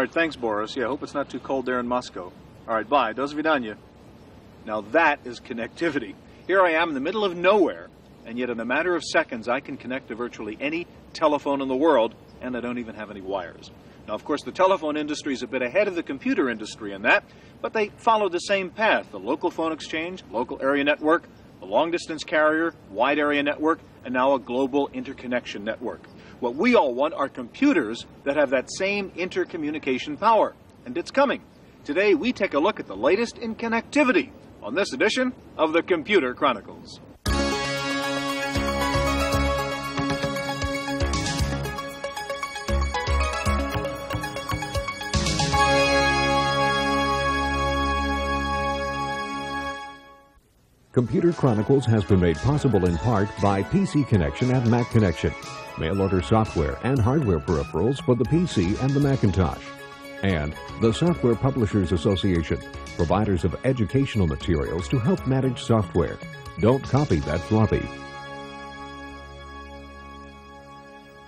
right, thanks, Boris. Yeah, I hope it's not too cold there in Moscow. All right, bye. До свидания. Now that is connectivity. Here I am in the middle of nowhere, and yet in a matter of seconds I can connect to virtually any telephone in the world, and I don't even have any wires. Now, of course, the telephone industry is a bit ahead of the computer industry in that, but they follow the same path. The local phone exchange, local area network, a long-distance carrier, wide area network, and now a global interconnection network. What we all want are computers that have that same intercommunication power, and it's coming. Today, we take a look at the latest in connectivity on this edition of the Computer Chronicles. Computer Chronicles has been made possible in part by PC Connection and Mac Connection, mail-order software and hardware peripherals for the PC and the Macintosh, and the Software Publishers Association, providers of educational materials to help manage software. Don't copy that floppy.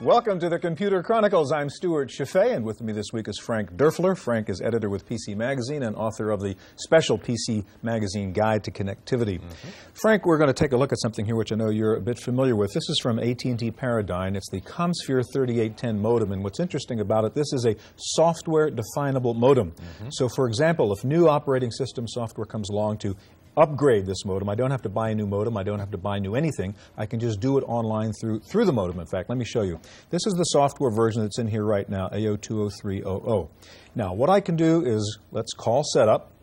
Welcome to the Computer Chronicles. I'm Stuart Chaffee, and with me this week is Frank Derfler. Frank is editor with PC Magazine and author of the special PC Magazine Guide to Connectivity. Frank, we're going to take a look at something here which I know you're a bit familiar with. This is from AT&T Paradyne. It's the ComSphere 3810 modem, and what's interesting about it, this is a software-definable modem. So, for example, if new operating system software comes along to upgrade this modem, I don't have to buy a new modem, I don't have to buy new anything, I can just do it online through the modem. In fact, let me show you. This is the software version that's in here right now, AO20300. Now, what I can do is, let's call setup,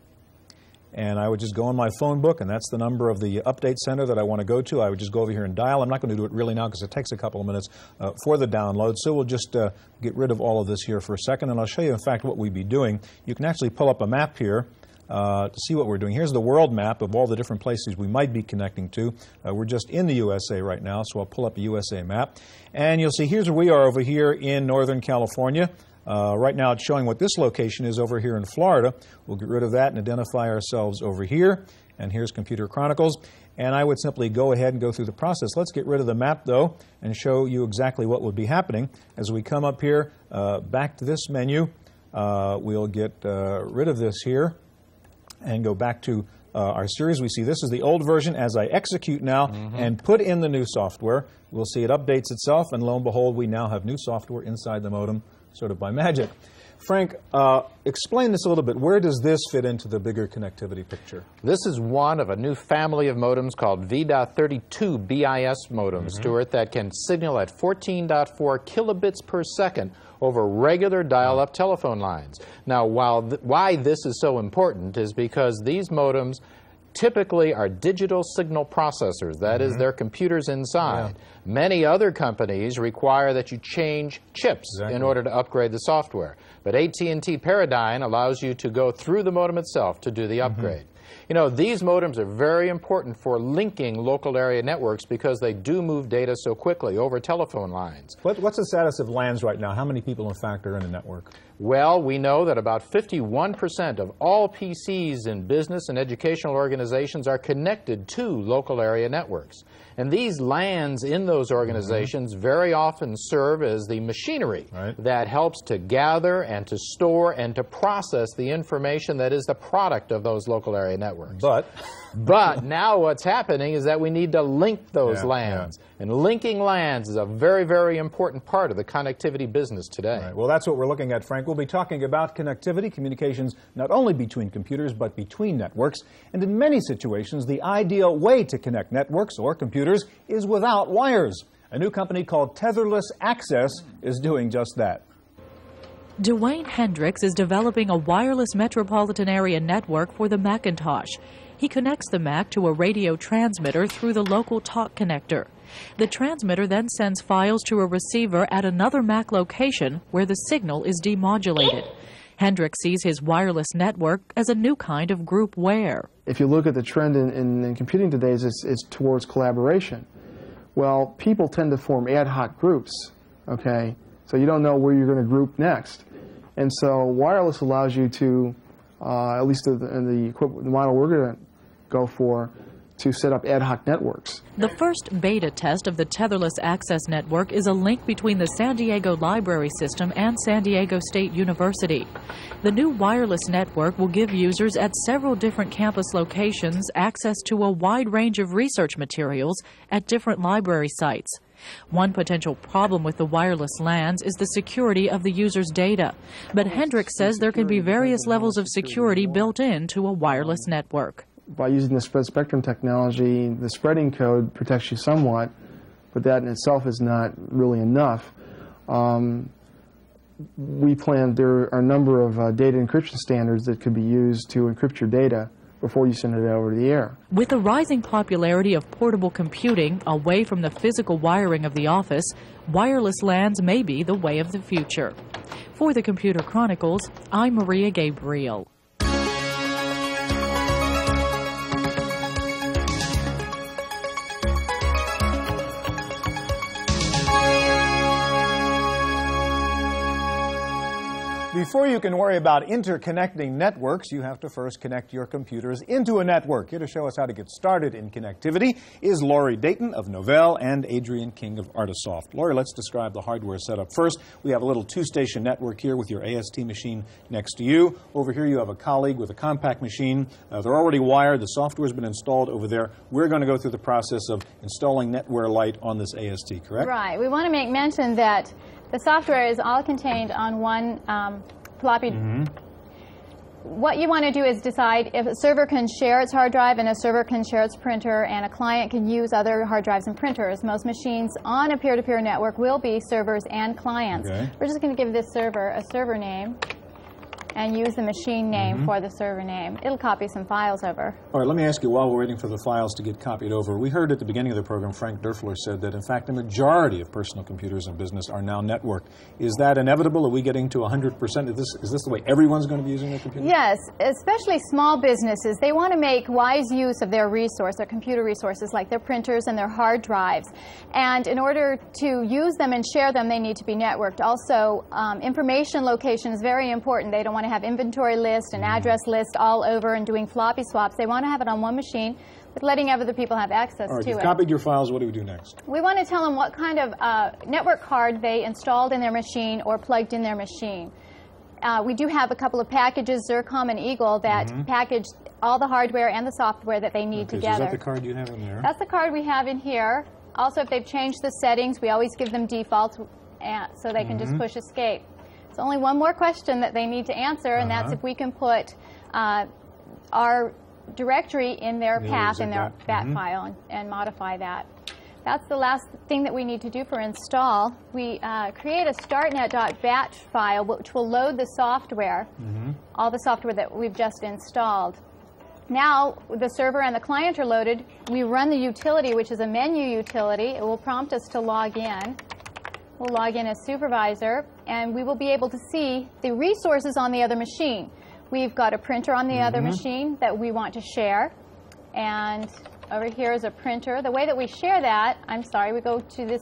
and I would just go in my phone book, and that's the number of the update center that I want to go to. I would just go over here and dial. I'm not going to do it really now because it takes a couple of minutes for the download, so we'll just get rid of all of this here for a second, and I'll show you, in fact, what we'd be doing. You can actually pull up a map here to see what we're doing. Here's the world map of all the different places we might be connecting to. We're just in the USA right now, so I'll pull up a USA map. And you'll see here's where we are over here in Northern California. Right now it's showing what this location is over here in Florida. We'll get rid of that and identify ourselves over here. And here's Computer Chronicles. And I would simply go ahead and go through the process. Let's get rid of the map, though, and show you exactly what would be happening. As we come up here, back to this menu, we'll get rid of this here and go back to our series. We see this is the old version. As I execute now and put in the new software, we'll see it updates itself, and lo and behold, we now have new software inside the modem, sort of by magic. Frank, explain this a little bit. Where does this fit into the bigger connectivity picture? This is one of a new family of modems called V.32 BIS modems, Stuart, that can signal at 14.4 kilobits per second over regular dial-up telephone lines. Now, why this is so important is because these modems typically are digital signal processors. That is, they're computers inside. Many other companies require that you change chips in order to upgrade the software. But AT&T Paradyne allows you to go through the modem itself to do the upgrade. You know, these modems are very important for linking local area networks because they do move data so quickly over telephone lines. What's the status of LANs right now? How many people, in fact, are in a network? Well, we know that about 51% of all PCs in business and educational organizations are connected to local area networks. And these LANs in those organizations very often serve as the machinery that helps to gather and to store and to process the information that is the product of those local area networks. But now what's happening is that we need to link those LANs. And linking LANs is a very, very important part of the connectivity business today. Right. Well, that's what we're looking at, Frank. We'll be talking about connectivity, communications not only between computers but between networks. And in many situations, the ideal way to connect networks or computers is without wires. A new company called Tetherless Access is doing just that. Dwayne Hendricks is developing a wireless metropolitan area network for the Macintosh. He connects the Mac to a radio transmitter through the local talk connector. The transmitter then sends files to a receiver at another Mac location where the signal is demodulated. Hendricks sees his wireless network as a new kind of group wear. If you look at the trend in computing today, it's towards collaboration. Well, people tend to form ad hoc groups, okay? So you don't know where you're going to group next. And so wireless allows you to, at least in the model we're going to go for, to set up ad hoc networks. The first beta test of the tetherless access network is a link between the San Diego Library System and San Diego State University. The new wireless network will give users at several different campus locations access to a wide range of research materials at different library sites. One potential problem with the wireless LANs is the security of the user's data, but Hendricks says there could be various levels of security built into a wireless network. By using the spread spectrum technology, the spreading code protects you somewhat, but that in itself is not really enough. We plan there are a number of data encryption standards that could be used to encrypt your data before you send it over the air. With the rising popularity of portable computing away from the physical wiring of the office, wireless LANs may be the way of the future. For the Computer Chronicles, I'm Maria Gabriel. Before you can worry about interconnecting networks, you have to first connect your computers into a network. Here to show us how to get started in connectivity is Lori Dayton of Novell and Adrian King of Artisoft. Lori, let's describe the hardware setup. First, we have a little two-station network here with your AST machine next to you. Over here you have a colleague with a compact machine. They're already wired. The software's been installed over there. We're going to go through the process of installing NetWare Lite on this AST, correct? Right. We want to make mention that the software is all contained on one floppy. What you want to do is decide if a server can share its hard drive and a server can share its printer and a client can use other hard drives and printers. Most machines on a peer-to-peer network will be servers and clients. Okay. We're just going to give this server a server name and use the machine name for the server name. It'll copy some files over. All right, let me ask you, while we're waiting for the files to get copied over, we heard at the beginning of the program, Frank Derfler said that, in fact, a majority of personal computers in business are now networked. Is that inevitable? Are we getting to 100%? Is this the way everyone's going to be using their computer? Yes, especially small businesses. They want to make wise use of their resource, their computer resources, like their printers and their hard drives. And in order to use them and share them, they need to be networked. Also, information location is very important. They don't want to have inventory list and address list all over and doing floppy swaps. They want to have it on one machine, but letting other people have access All right, to you've it. copied your files. What do we do next? We want to tell them what kind of network card they installed in their machine or plugged in their machine. We do have a couple of packages, Zircom and Eagle, that package all the hardware and the software that they need together. So is that the card you have in there? That's the card we have in here. Also, if they've changed the settings, we always give them defaults so they can just push escape. There's only one more question that they need to answer, and that's if we can put our directory in their path, in their bat file, and modify that. That's the last thing that we need to do for install. We create a startnet.bat file, which will load the software, all the software that we've just installed. Now, the server and the client are loaded. We run the utility, which is a menu utility. It will prompt us to log in. We'll log in as supervisor, and we will be able to see the resources on the other machine. We've got a printer on the other machine that we want to share, and over here is a printer. The way that we share that, we go to this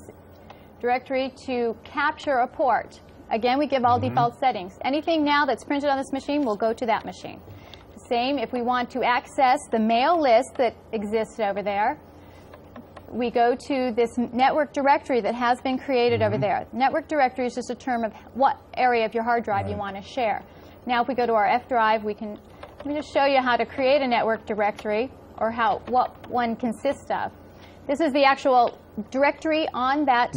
directory to capture a port. Again, we give all default settings. Anything now that's printed on this machine will go to that machine. The same if we want to access the mail list that exists over there. We go to this network directory that has been created over there. Network directory is just a term of what area of your hard drive you want to share. Now if we go to our F drive, let me just show you how to create a network directory, or what one consists of. This is the actual directory on that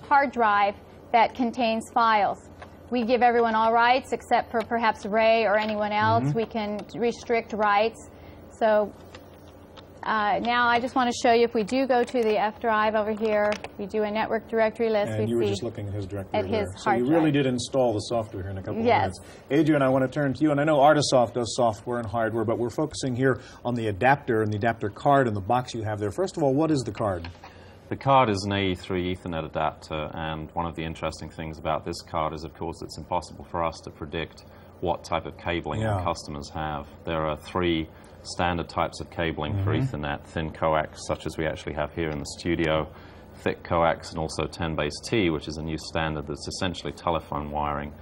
hard drive that contains files. We give everyone all rights except for perhaps Ray or anyone else. We can restrict rights. So now I just want to show you, if we do go to the F drive over here, we do a network directory list. And you were just looking at his directory at his So you really did install the software here in a couple of minutes. Adrian, I want to turn to you. And I know Artisoft does software and hardware, but we're focusing here on the adapter and the adapter card and the box you have there. First of all, what is the card? The card is an AE3 Ethernet adapter, and one of the interesting things about this card is, of course, it's impossible for us to predict what type of cabling our customers have. There are 3 standard types of cabling for Ethernet: thin coax, such as we actually have here in the studio, thick coax, and also 10-base T, which is a new standard that's essentially telephone wiring.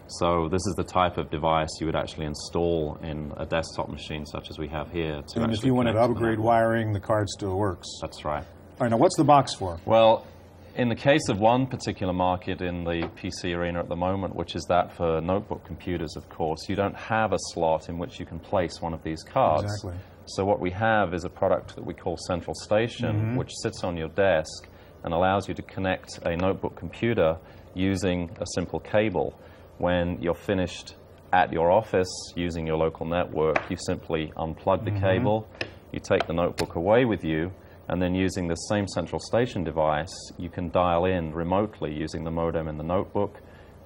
So this is the type of device you would actually install in a desktop machine such as we have here. And if you wanted to upgrade wiring, the card still works. That's right. All right, now what's the box for? Well, in the case of one particular market in the PC arena at the moment, which is that for notebook computers, of course, you don't have a slot in which you can place one of these cards. Exactly. So what we have is a product that we call Central Station, which sits on your desk and allows you to connect a notebook computer using a simple cable. When you're finished at your office using your local network, you simply unplug the cable, you take the notebook away with you, and then using the same Central Station device, you can dial in remotely using the modem in the notebook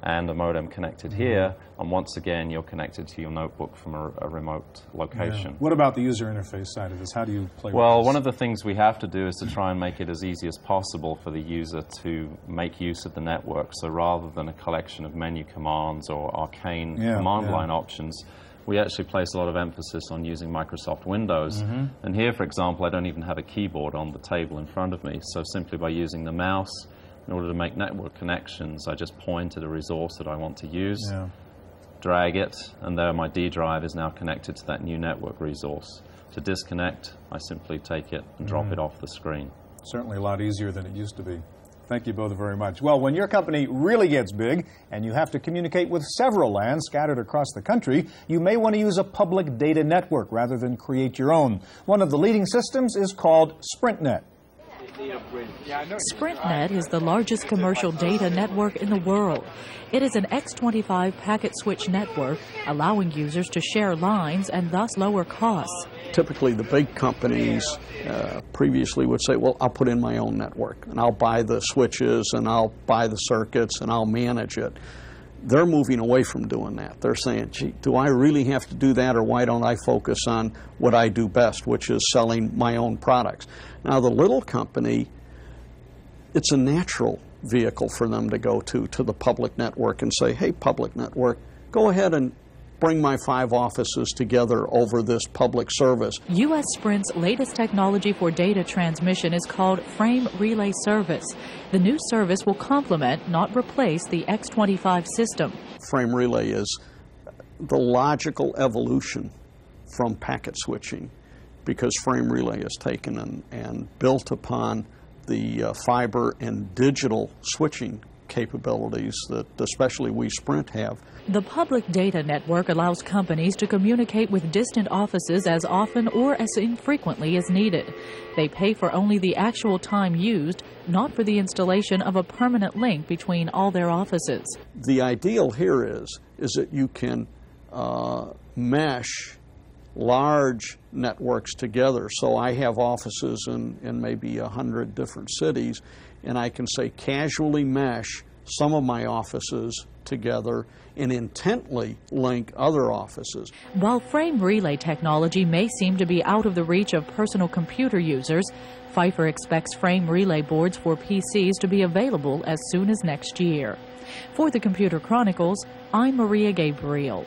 and a modem connected here, and once again you're connected to your notebook from a remote location. Yeah. What about the user interface side of this? How do you play with Well, this? one of the things we have to do is to try and make it as easy as possible for the user to make use of the network. So rather than a collection of menu commands or arcane command line options, we actually place a lot of emphasis on using Microsoft Windows. And here, for example, I don't even have a keyboard on the table in front of me. So simply by using the mouse, in order to make network connections, I just point at a resource that I want to use, drag it, and there my D drive is now connected to that new network resource. To disconnect, I simply take it and drop it off the screen. Certainly a lot easier than it used to be. Thank you both very much. Well, when your company really gets big and you have to communicate with several LANs scattered across the country, you may want to use a public data network rather than create your own. One of the leading systems is called SprintNet. SprintNet is the largest commercial data network in the world. It is an X25 packet switch network, allowing users to share lines and thus lower costs. Typically, the big companies previously would say, well, I'll put in my own network, and I'll buy the switches, and I'll buy the circuits, and I'll manage it. They're moving away from doing that. They're saying, gee, do I really have to do that, or why don't I focus on what I do best, which is selling my own products? Now, the little company, it's a natural vehicle for them to go to the public network and say, hey, public network, go ahead and bring my 5 offices together over this public service. U.S. Sprint's latest technology for data transmission is called Frame Relay Service. The new service will complement, not replace, the X25 system. Frame Relay is the logical evolution from packet switching, because Frame Relay is taken and built upon the fiber and digital switching capabilities that especially we Sprint have. The public data network allows companies to communicate with distant offices as often or as infrequently as needed. They pay for only the actual time used, not for the installation of a permanent link between all their offices. The ideal here is that you can mesh large networks together. So I have offices in maybe 100 different cities, and I can say casually mesh some of my offices together and intently link other offices. While frame relay technology may seem to be out of the reach of personal computer users, Pfeiffer expects frame relay boards for PCs to be available as soon as next year. For the Computer Chronicles, I'm Maria Gabriel.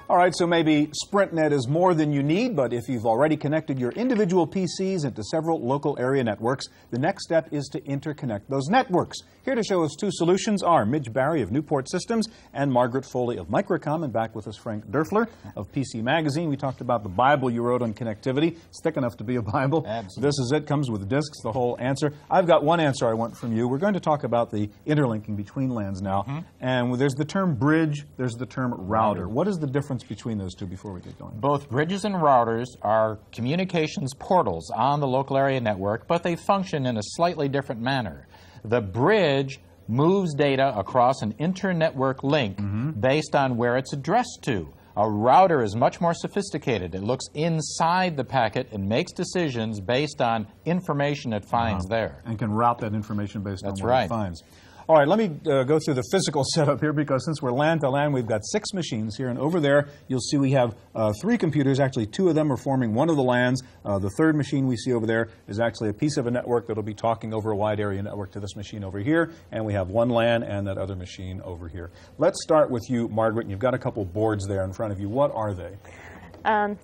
All right, so maybe SprintNet is more than you need, but if you've already connected your individual PCs into several local area networks, the next step is to interconnect those networks. Here to show us two solutions are Midge Barry of Newport Systems and Margaret Foley of Microcom. And back with us, Frank Derfler of PC Magazine. We talked about the Bible you wrote on connectivity. It's thick enough to be a Bible. Absolutely. This is it. Comes with discs, the whole answer. I've got one answer I want from you. We're going to talk about the interlinking between LANs now. And there's the term bridge, there's the term router. What is the difference between those two before we get going? Both bridges and routers are communications portals on the local area network, but they function in a slightly different manner. The bridge moves data across an inter-network link based on where it's addressed to. A router is much more sophisticated. It looks inside the packet and makes decisions based on information it finds there. And can route that information based on what it finds. All right, let me go through the physical setup here, because since we're LAN to LAN, we've got 6 machines here. And over there, you'll see we have 3 computers. Actually, 2 of them are forming one of the LANs. The third machine we see over there is actually a piece of a network that will be talking over a wide area network to this machine over here. And we have one LAN and that other machine over here. Let's start with you, Margaret. You've got a couple boards there in front of you. What are they?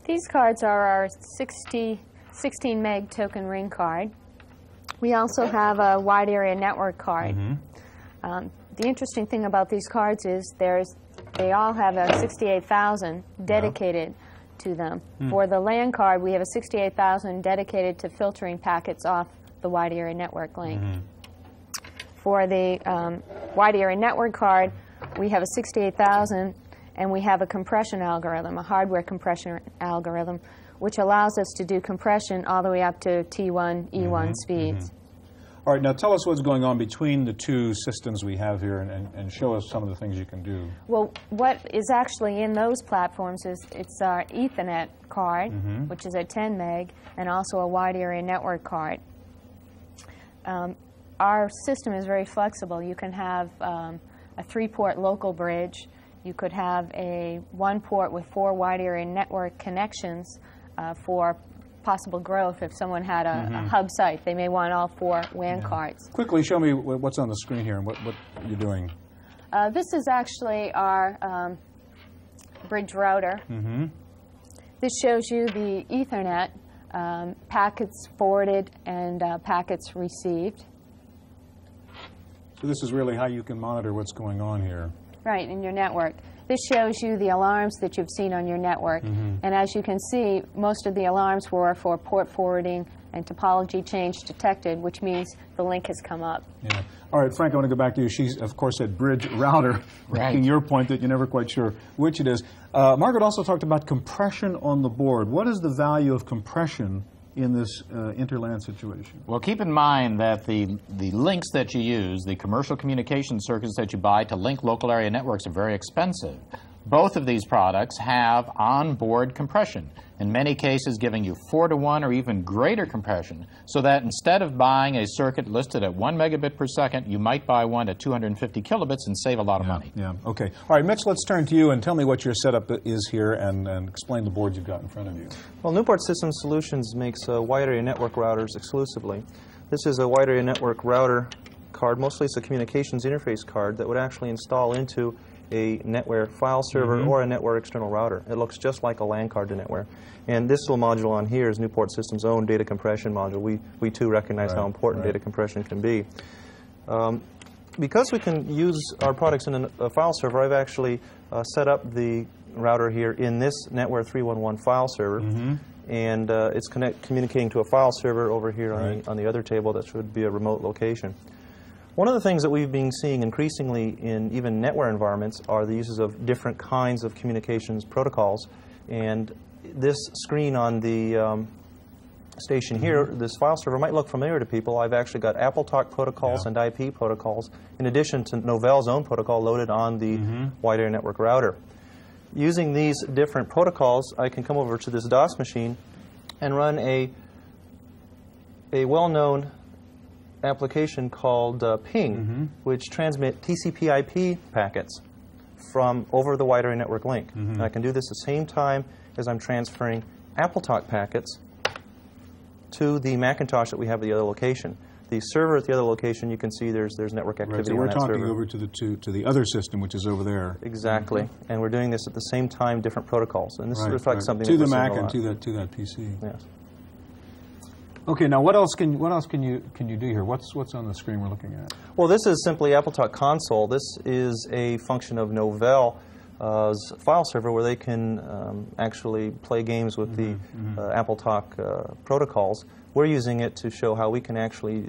These cards are our 16 meg token ring card. We also have a wide area network card. The interesting thing about these cards is they all have a 68,000 dedicated to them. For the LAN card, we have a 68,000 dedicated to filtering packets off the wide area network link. For the wide area network card, we have a 68,000, and we have a compression algorithm, a hardware compression algorithm, which allows us to do compression all the way up to T1, E1 speeds. All right, now tell us what's going on between the 2 systems we have here, and show us some of the things you can do. Well, what is actually in those platforms is it's our Ethernet card, which is a 10 meg, and also a wide area network card. Our system is very flexible. You can have a 3-port local bridge. You could have a 1-port with 4 wide area network connections for possible growth. If someone had a hub site, they may want all 4 WAN cards. Quickly show me what's on the screen here and what you're doing. This is actually our bridge router. This shows you the Ethernet packets forwarded and packets received. So this is really how you can monitor what's going on here. Right, in your network. This shows you the alarms that you've seen on your network. And as you can see, most of the alarms were for port forwarding and topology change detected, which means the link has come up. Yeah. All right, Frank, I want to go back to you. She's, of course, said bridge router, making your point that you're never quite sure which it is. Margaret also talked about compression on the board. What is the value of compression in this interLAN situation? Well, keep in mind that the links that you use, the commercial communication circuits that you buy to link local area networks, are very expensive. Both of these products have onboard compression, in many cases giving you 4-to-1 or even greater compression, so that instead of buying a circuit listed at 1 megabit per second, you might buy one at 250 kilobits and save a lot of money. Yeah, okay. All right, Mitch, let's turn to you and tell me what your setup is here and explain the boards you've got in front of you. Well, Newport Systems Solutions makes wide area network routers exclusively. This is a wide area network router card. Mostly it's a communications interface card that would actually install into a NetWare file server or a NetWare external router. It looks just like a LAN card to NetWare. And this little module on here is Newport Systems' own data compression module. We too recognize how important data compression can be. Because we can use our products in a file server, I've actually set up the router here in this NetWare 311 file server. And it's communicating to a file server over here on the other table. That should be a remote location. One of the things that we've been seeing increasingly in even NetWare environments are the uses of different kinds of communications protocols. And this screen on the station here, this file server, might look familiar to people. I've actually got AppleTalk protocols and IP protocols, in addition to Novell's own protocol loaded on the wide area network router. Using these different protocols, I can come over to this DOS machine and run a well-known application called Ping, which transmit TCP/IP packets from over the wide area network link. And I can do this at the same time as I'm transferring AppleTalk packets to the Macintosh that we have at the other location. The server at the other location, you can see there's network activity so we're on that talking server. over to the other system, which is over there. Exactly, and we're doing this at the same time, different protocols, and this reflects something to that the we're Mac seeing a and lot. to that PC. Yes. Okay, now what else can you do here? What's on the screen we're looking at? Well, this is simply AppleTalk Console. This is a function of Novell's file server where they can actually play games with the AppleTalk protocols. We're using it to show how we can actually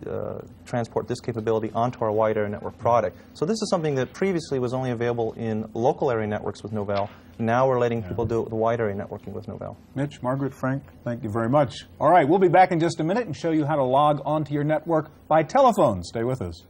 transport this capability onto our wide area network product. So this is something that previously was only available in local area networks with Novell. Now we're letting people do it with wide area networking with Novell. Mitch, Margaret, Frank, thank you very much. All right, we'll be back in just a minute and show you how to log onto your network by telephone. Stay with us.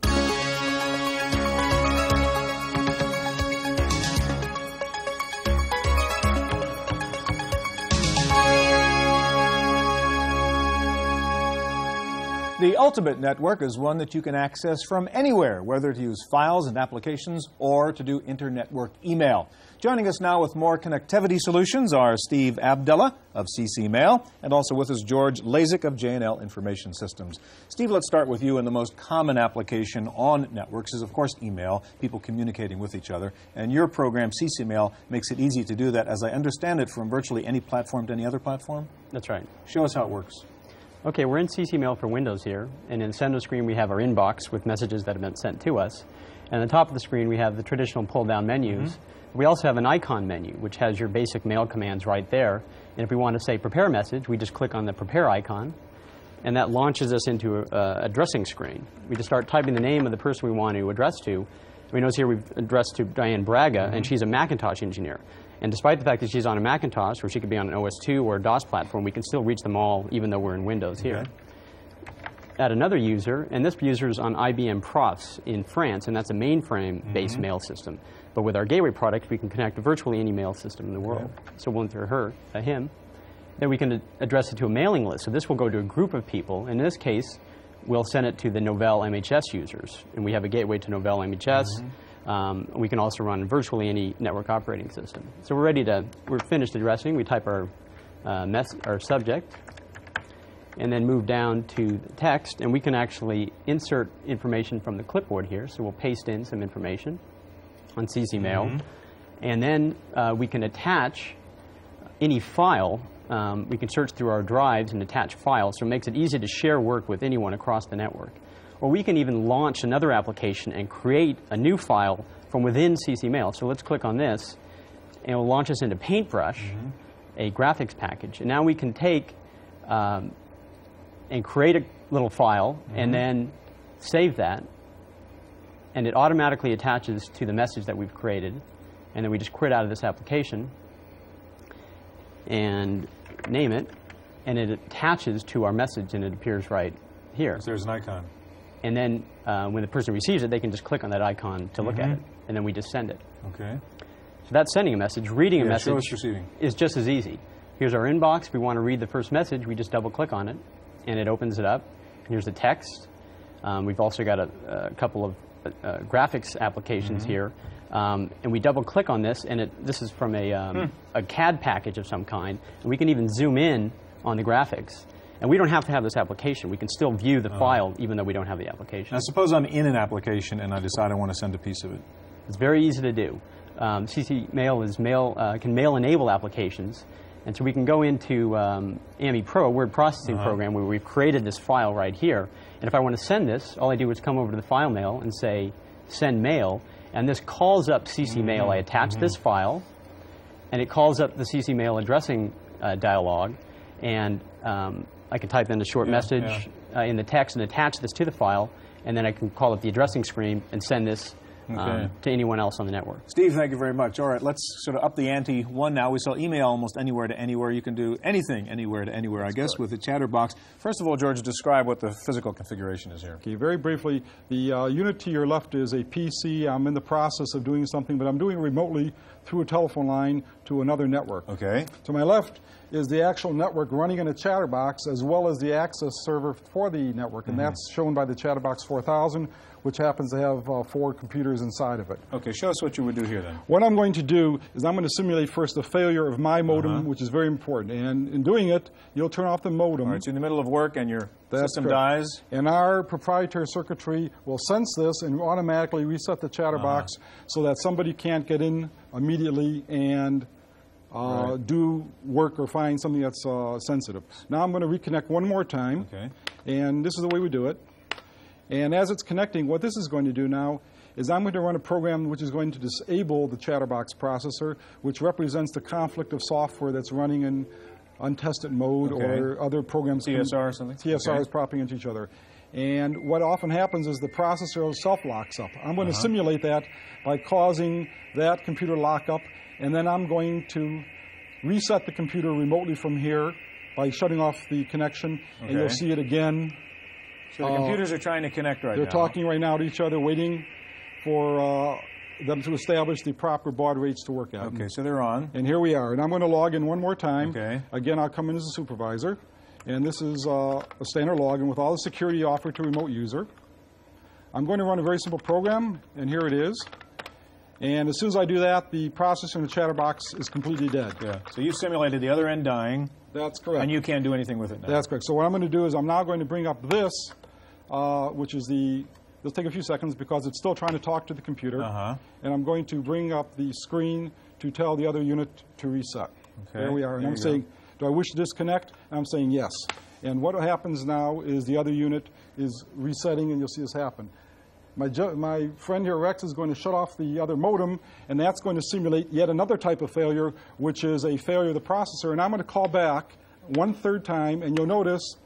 The ultimate network is one that you can access from anywhere, whether to use files and applications or to do inter-network email. Joining us now with more connectivity solutions are Steve Abdallah of CC Mail and also with us George Lasik of J&L Information Systems. Steve, let's start with you. And the most common application on networks is, of course, email, people communicating with each other. And your program, CC Mail, makes it easy to do that, as I understand it, from virtually any platform to any other platform? That's right. Show us how it works. Okay, we're in CC Mail for Windows here, and in the center of the screen we have our inbox with messages that have been sent to us. And on the top of the screen we have the traditional pull-down menus. We also have an icon menu, which has your basic mail commands right there. And if we want to say prepare message, we just click on the prepare icon, and that launches us into a addressing screen. We just start typing the name of the person we want to address to. We notice here we've addressed to Diane Braga, and she's a Macintosh engineer. And despite the fact that she's on a Macintosh, or she could be on an OS2 or a DOS platform, we can still reach them all, even though we're in Windows here. Add another user, and this user is on IBM Profs in France, and that's a mainframe-based mail system. But with our gateway product, we can connect to virtually any mail system in the world. So we'll enter him. Then we can address it to a mailing list. So this will go to a group of people. In this case, we'll send it to the Novell MHS users. And we have a gateway to Novell MHS. We can also run virtually any network operating system. So we're finished addressing. We type our subject and then move down to the text. And we can actually insert information from the clipboard here. So we'll paste in some information on CC Mail. And then we can attach any file. We can search through our drives and attach files. So it makes it easy to share work with anyone across the network. Or we can even launch another application and create a new file from within CC Mail. So let's click on this, and it will launch us into Paintbrush, a graphics package. And now we can take and create a little file and then save that. And it automatically attaches to the message that we've created. And then we just quit out of this application and name it. And it attaches to our message, and it appears right here. So there's an icon. And then when the person receives it, they can just click on that icon to look at it. And then we just send it. Okay. So that's sending a message. Reading a message show us receiving. Is just as easy. Here's our inbox. If we want to read the first message, we just double-click on it, and it opens it up. Here's the text. We've also got a couple of graphics applications here. And we double-click on this, and this is from a CAD package of some kind. And we can even zoom in on the graphics. And we don't have to have this application. We can still view the file even though we don't have the application. Now suppose I'm in an application and I decide I want to send a piece of it. It's very easy to do. CC Mail can mail-enable applications. And so we can go into AMI Pro, a word processing program, where we've created this file right here. And if I want to send this, all I do is come over to the file mail and say, send mail. And this calls up CC Mail. I attach this file, and it calls up the CC Mail addressing dialog. And I can type in a short message in the text and attach this to the file, and then I can call up the addressing screen and send this to anyone else on the network. Steve, thank you very much. All right, let's sort of up the ante one now. We sell email almost anywhere to anywhere. You can do anything anywhere to anywhere, I guess, with the Chatterbox. First of all, George, describe what the physical configuration is here. Okay, very briefly, the unit to your left is a PC. I'm in the process of doing something, but I'm doing it remotely through a telephone line to another network. Okay. To my left is the actual network running in a Chatterbox, as well as the access server for the network, and that's shown by the Chatterbox 4000, which happens to have 4 computers inside of it. Okay, show us what you would do here then. What I'm going to do is I'm going to simulate first the failure of my modem, which is very important. And in doing it, you'll turn off the modem. All right, so in the middle of work and your system dies. And our proprietary circuitry will sense this and automatically reset the Chatterbox so that somebody can't get in immediately and do work or find something that's sensitive. Now I'm going to reconnect one more time. Okay. And this is the way we do it. And as it's connecting, what this is going to do now is I'm going to run a program which is going to disable the Chatterbox processor, which represents the conflict of software that's running in untested mode or other programs. TSR or something? TSRs propping into each other. And what often happens is the processor self-locks up. I'm going to simulate that by causing that computer lock up, and then I'm going to reset the computer remotely from here by shutting off the connection, and you'll see it again. So the computers are trying to connect right now. They're talking right now to each other, waiting for them to establish the proper baud rates to work at. Okay, so they're on. And here we are. And I'm going to log in one more time. Okay. Again, I'll come in as a supervisor. And this is a standard login with all the security offered to a remote user. I'm going to run a very simple program, and here it is. And as soon as I do that, the processor in the chatterbox is completely dead. Yeah. So you simulated the other end dying. That's correct. And you can't do anything with it now. That's correct. So what I'm going to do is I'm now going to bring up this, which is it'll take a few seconds because it's still trying to talk to the computer. And I'm going to bring up the screen to tell the other unit to reset. Okay. There we are. And I'm saying, do I wish to disconnect? And I'm saying yes. And what happens now is the other unit is resetting, and you'll see this happen. My friend here, Rex, is going to shut off the other modem, and that's going to simulate yet another type of failure, which is a failure of the processor. And I'm going to call back 1/3 time, and you'll notice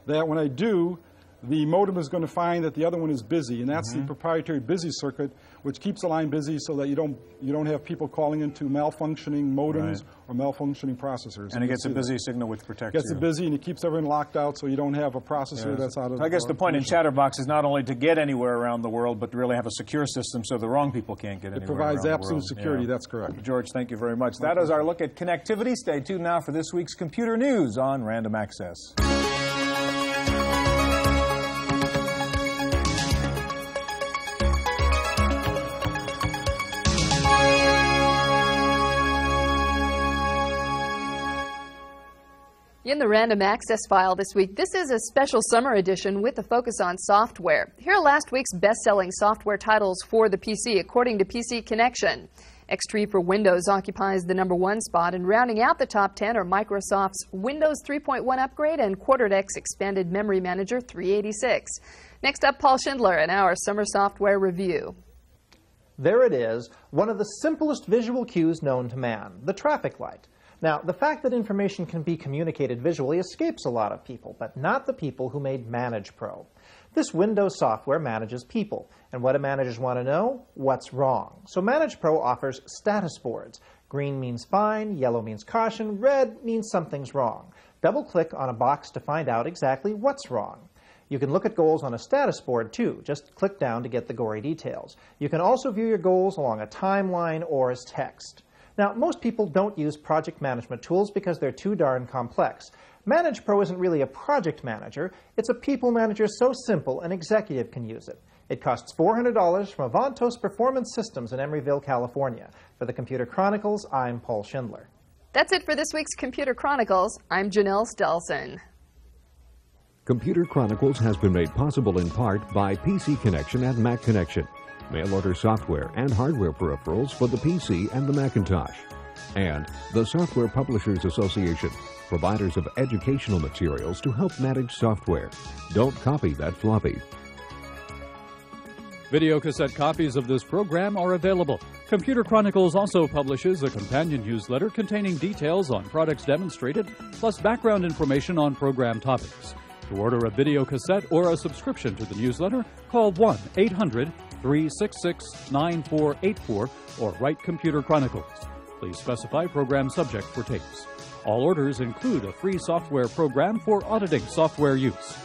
that when I do, the modem is going to find that the other one is busy, and that's the proprietary busy circuit, which keeps the line busy so that you don't have people calling into malfunctioning modems or malfunctioning processors. And it gets a busy signal which protects you. Gets it busy, and it keeps everything locked out so you don't have a processor that's out of. So I guess the point in Chatterbox is not only to get anywhere around the world, but to really have a secure system so the wrong people can't get anywhere. It provides around absolute the world. security. That's correct. George, thank you very much. That is our look at connectivity. Stay tuned now for this week's computer news on Random Access. In the Random Access file this week, this is a special summer edition with a focus on software. Here are last week's best-selling software titles for the PC, according to PC Connection. Xtree for Windows occupies the #1 spot, and rounding out the top 10 are Microsoft's Windows 3.1 upgrade and QuarterDEX Expanded Memory Manager 386. Next up, Paul Schindler and our summer software review. There it is, one of the simplest visual cues known to man, the traffic light. Now, the fact that information can be communicated visually escapes a lot of people, but not the people who made ManagePro. This Windows software manages people, and what do managers want to know? What's wrong? So ManagePro offers status boards. Green means fine, yellow means caution, red means something's wrong. Double-click on a box to find out exactly what's wrong. You can look at goals on a status board, too. Just click down to get the gory details. You can also view your goals along a timeline or as text. Now, most people don't use project management tools because they're too darn complex. ManagePro isn't really a project manager. It's a people manager so simple an executive can use it. It costs $400 from Avantos Performance Systems in Emeryville, California. For the Computer Chronicles, I'm Paul Schindler. That's it for this week's Computer Chronicles. I'm Janelle Stelson. Computer Chronicles has been made possible in part by PC Connection and Mac Connection, mail-order software and hardware peripherals for the PC and the Macintosh, and the Software Publishers Association, providers of educational materials to help manage software. Don't copy that floppy. Videocassette copies of this program are available. Computer Chronicles also publishes a companion newsletter containing details on products demonstrated, plus background information on program topics. To order a videocassette or a subscription to the newsletter, call 1-800-366-9484 or write Computer Chronicles. Please specify program subject for tapes. All orders include a free software program for auditing software use.